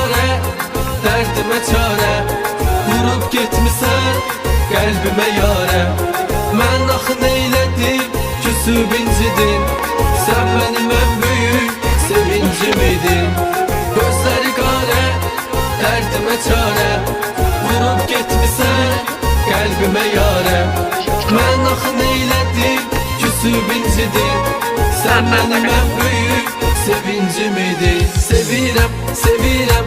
qare, dərdimə çarə. Vurub getmisən qəlbimə yarə. Mən axı neylədim, küsüb incidim. Sən mənim ən böyük sevincim idin. Gözləri qare, dərdimə çarə. Vurub getmisən qəlbimə yarə. Mən axı neylədim, küsüb incidim. Sən mənim ən böyük sevincim idin. Sevirəm, sevirəm.